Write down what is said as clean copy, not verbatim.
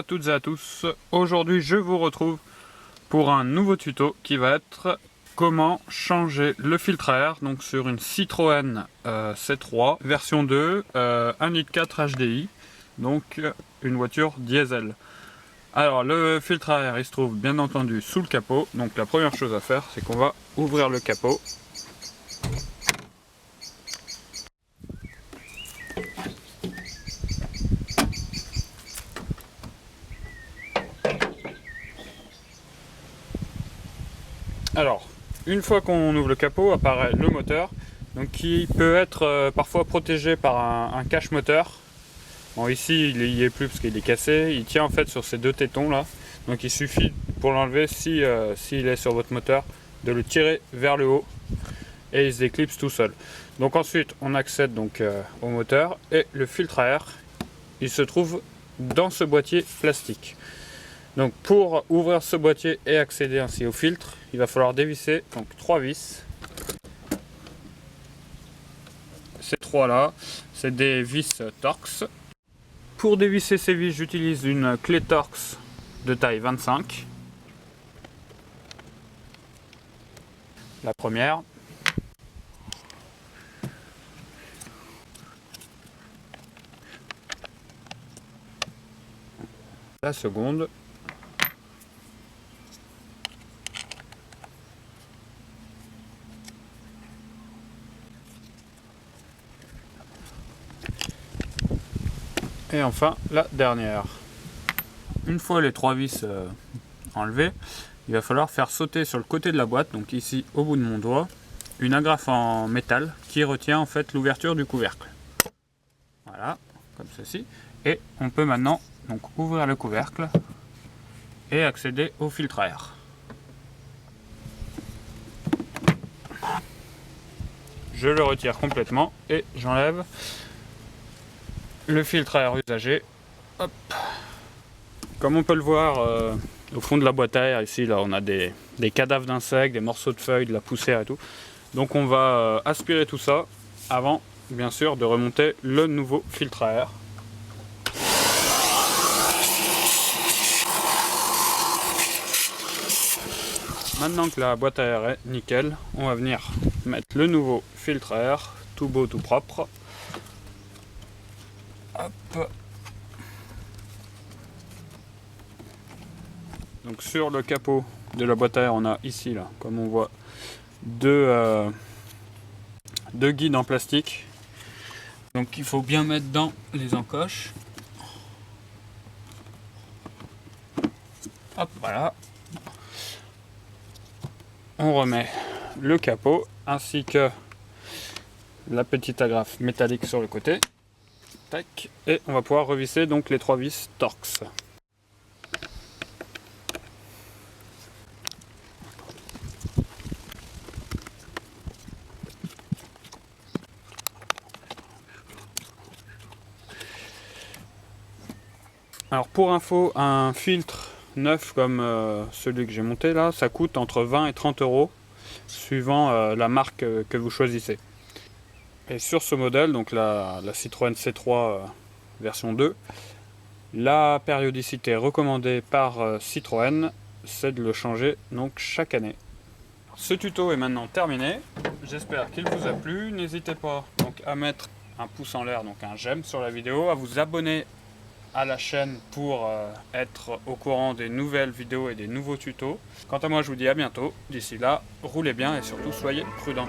à toutes et à tous, aujourd'hui je vous retrouve pour un nouveau tuto qui va être comment changer le filtre à air donc sur une Citroën C3 version 2 1.4 litre HDI, donc une voiture diesel. Alors le filtre à air il se trouve bien entendu sous le capot, donc la première chose à faire c'est qu'on va ouvrir le capot. Alors, une fois qu'on ouvre le capot, apparaît le moteur, donc qui peut être parfois protégé par un cache-moteur. Bon, ici il n'y est plus parce qu'il est cassé, il tient en fait sur ces deux tétons là, donc il suffit pour l'enlever s'il est sur votre moteur, de le tirer vers le haut et il se déclipse tout seul. Donc ensuite on accède donc au moteur et le filtre à air, il se trouve dans ce boîtier plastique. Donc pour ouvrir ce boîtier et accéder ainsi au filtre, il va falloir dévisser donc 3 vis. Ces trois là, c'est des vis Torx. Pour dévisser ces vis, j'utilise une clé Torx de taille 25. La première. La seconde. Et enfin la dernière. Une fois les trois vis enlevées, il va falloir faire sauter sur le côté de la boîte, donc ici au bout de mon doigt, une agrafe en métal qui retient en fait l'ouverture du couvercle. Voilà, comme ceci. Et on peut maintenant donc ouvrir le couvercle et accéder au filtre à air. Je le retire complètement et j'enlève le filtre à air usagé. Hop. Comme on peut le voir au fond de la boîte à air, ici là on a des cadavres d'insectes, des morceaux de feuilles, de la poussière et tout. Donc on va aspirer tout ça avant bien sûr de remonter le nouveau filtre à air. Maintenant que la boîte à air est nickel, on va venir mettre le nouveau filtre à air tout beau tout propre. Hop. Donc sur le capot de la boîte à air, on a ici là, comme on voit, deux guides en plastique. Donc il faut bien mettre dans les encoches. Hop, voilà. On remet le capot ainsi que la petite agrafe métallique sur le côté. Tac. Et on va pouvoir revisser donc les trois vis Torx. Alors pour info, un filtre neuf comme celui que j'ai monté là, ça coûte entre 20 et 30 euros suivant la marque que vous choisissez. Et sur ce modèle, donc la Citroën C3 version 2, la périodicité recommandée par Citroën, c'est de le changer donc chaque année. Ce tuto est maintenant terminé, j'espère qu'il vous a plu. N'hésitez pas donc à mettre un pouce en l'air, donc un j'aime sur la vidéo, à vous abonner à la chaîne pour être au courant des nouvelles vidéos et des nouveaux tutos. Quant à moi, je vous dis à bientôt. D'ici là, roulez bien et surtout soyez prudents.